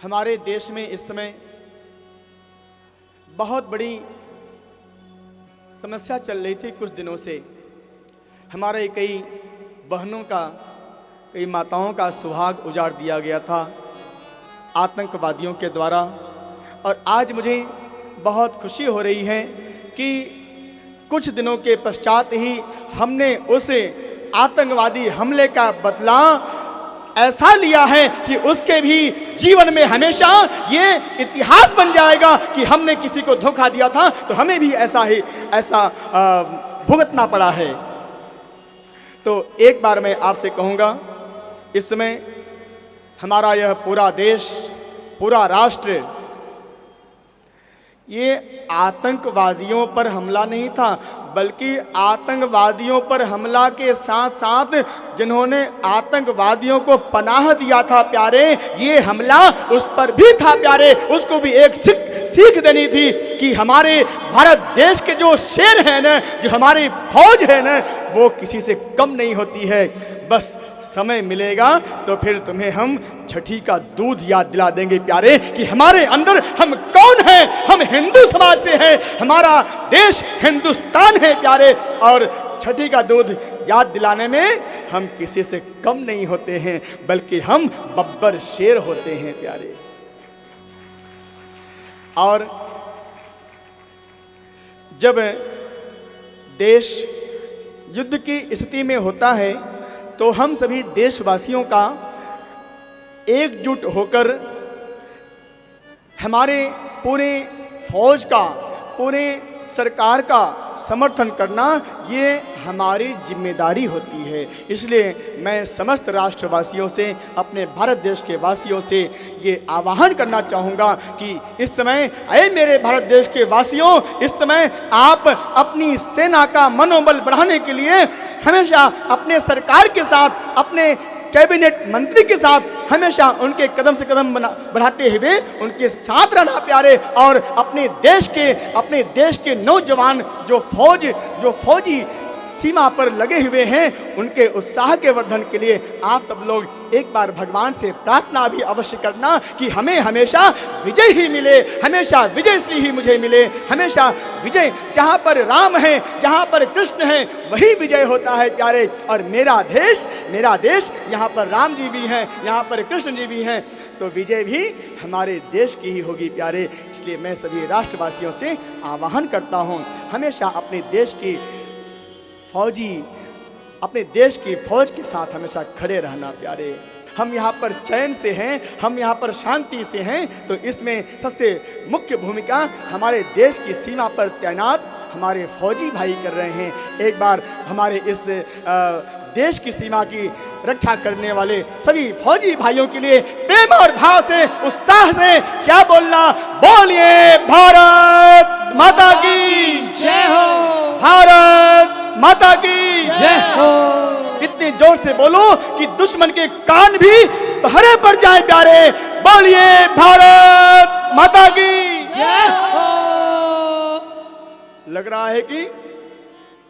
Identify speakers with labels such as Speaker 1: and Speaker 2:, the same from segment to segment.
Speaker 1: हमारे देश में इस समय बहुत बड़ी समस्या चल रही थी। कुछ दिनों से हमारे कई बहनों का, कई माताओं का सुहाग उजाड़ दिया गया था आतंकवादियों के द्वारा। और आज मुझे बहुत खुशी हो रही है कि कुछ दिनों के पश्चात ही हमने उस आतंकवादी हमले का बदला ऐसा लिया है कि उसके भी जीवन में हमेशा ये इतिहास बन जाएगा कि हमने किसी को धोखा दिया था तो हमें भी ऐसा भुगतना पड़ा है। तो एक बार मैं आपसे कहूँगा, इस समय हमारा यह पूरा देश, पूरा राष्ट्र ये आतंकवादियों पर हमला नहीं था, बल्कि आतंकवादियों पर हमला के साथ साथ जिन्होंने आतंकवादियों को पनाह दिया था प्यारे, ये हमला उस पर भी था प्यारे। उसको भी एक सीख देनी थी कि हमारे भारत देश के जो शेर हैं न, जो हमारी फौज है न, वो किसी से कम नहीं होती है। बस समय मिलेगा तो फिर तुम्हें हम छठी का दूध याद दिला देंगे प्यारे कि हमारे अंदर हम कौन हैं। हम हिंदू समाज से हैं, हमारा देश हिंदुस्तान है प्यारे, और छठी का दूध याद दिलाने में हम किसी से कम नहीं होते हैं, बल्कि हम बब्बर शेर होते हैं प्यारे। और जब देश युद्ध की स्थिति में होता है तो हम सभी देशवासियों का एकजुट होकर हमारे पूरे फौज का, पूरे सरकार का समर्थन करना ये हमारी जिम्मेदारी होती है। इसलिए मैं समस्त राष्ट्रवासियों से, अपने भारत देश के वासियों से ये आह्वान करना चाहूँगा कि इस समय, अरे मेरे भारत देश के वासियों, इस समय आप अपनी सेना का मनोबल बढ़ाने के लिए हमेशा अपने सरकार के साथ, अपने कैबिनेट मंत्री के साथ हमेशा उनके कदम से कदम बढ़ाते हुए उनके साथ रहना प्यारे। और अपने देश के नौजवान जो फौजी सीमा पर लगे हुए हैं, उनके उत्साह के वर्धन के लिए आप सब लोग एक बार भगवान से प्रार्थना भी अवश्य करना कि हमें हमेशा विजय ही मिले, हमेशा विजय श्री ही मुझे मिले, हमेशा विजय। जहाँ पर राम है, जहाँ पर कृष्ण है, वही विजय होता है प्यारे। और मेरा देश, यहाँ पर राम जी भी हैं, यहाँ पर कृष्ण जी भी हैं, तो विजय भी हमारे देश की ही होगी प्यारे। इसलिए मैं सभी राष्ट्रवासियों से आह्वान करता हूँ, हमेशा अपने देश की फौज के साथ हमेशा खड़े रहना प्यारे। हम यहाँ पर चैन से हैं, हम यहाँ पर शांति से हैं, तो इसमें सबसे मुख्य भूमिका हमारे देश की सीमा पर तैनात हमारे फौजी भाई कर रहे हैं। एक बार हमारे इस देश की सीमा की रक्षा करने वाले सभी फौजी भाइयों के लिए प्रेम और भाव से, उत्साह से क्या बोलना, बोलिए भारत माता की
Speaker 2: जय हो,
Speaker 1: भारत माता की
Speaker 2: जय हो।
Speaker 1: इतने जोर से बोलो कि दुश्मन के कान भी पहरे पर जाए प्यारे। बोलिए भारत माता की
Speaker 2: जय हो।
Speaker 1: लग रहा है कि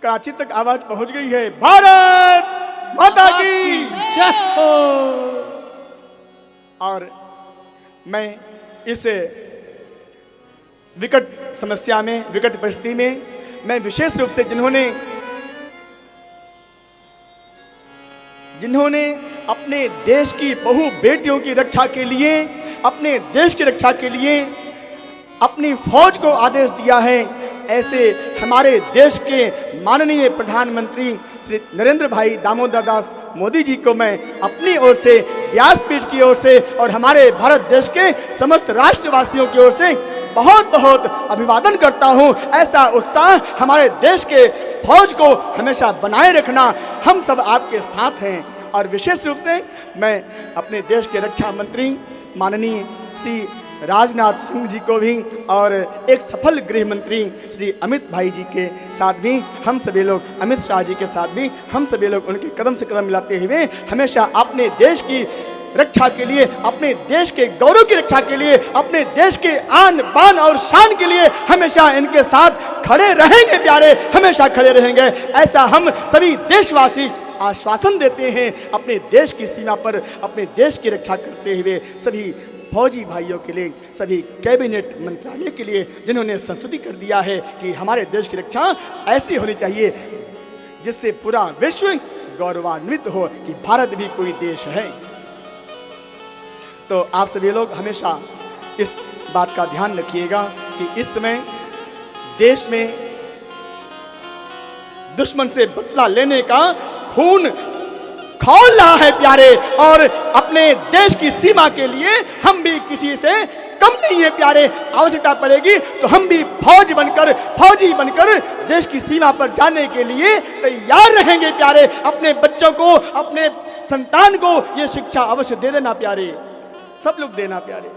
Speaker 1: कराची तक आवाज पहुंच गई है। भारत माता की
Speaker 2: जय हो।
Speaker 1: और मैं इस विकट समस्या में, विकट परिस्थिति में, मैं विशेष रूप से जिन्होंने अपने देश की बहु बेटियों की रक्षा के लिए, अपने देश की रक्षा के लिए अपनी फौज को आदेश दिया है, ऐसे हमारे देश के माननीय प्रधानमंत्री श्री नरेंद्र भाई दामोदर दास मोदी जी को मैं अपनी ओर से, व्यासपीठ की ओर से और हमारे भारत देश के समस्त राष्ट्रवासियों की ओर से बहुत बहुत अभिवादन करता हूं। ऐसा उत्साह हमारे देश के फौज को हमेशा बनाए रखना, हम सब आपके साथ हैं। और विशेष रूप से मैं अपने देश के रक्षा मंत्री माननीय श्री राजनाथ सिंह जी को भी और एक सफल गृह मंत्री श्री अमित भाई जी के साथ भी हम सभी लोग, अमित शाह जी के साथ भी हम सभी लोग उनके कदम से कदम मिलाते हुए हमेशा अपने देश की रक्षा के लिए, अपने देश के गौरव की रक्षा के लिए, अपने देश के आन बान और शान के लिए हमेशा इनके साथ खड़े रहेंगे प्यारे, हमेशा खड़े रहेंगे। ऐसा हम सभी देशवासी आश्वासन देते हैं। अपने देश की सीमा पर अपने देश की रक्षा करते हुए सभी फौजी भाइयों के लिए, सभी कैबिनेट मंत्रालय के लिए जिन्होंने संस्तुति कर दिया है कि हमारे देश की रक्षा ऐसी होनी चाहिए जिससे पूरा विश्व गौरवान्वित हो कि भारत भी कोई देश है। तो आप सभी लोग हमेशा इस बात का ध्यान रखिएगा कि इस समय देश में दुश्मन से बदला लेने का खून खौल रहा है प्यारे, और अपने देश की सीमा के लिए हम भी किसी से कम नहीं है प्यारे। आवश्यकता पड़ेगी तो हम भी फौजी बनकर देश की सीमा पर जाने के लिए तैयार रहेंगे प्यारे। अपने बच्चों को, अपने संतान को ये शिक्षा अवश्य दे देना प्यारे, सब लोग देना प्यारे।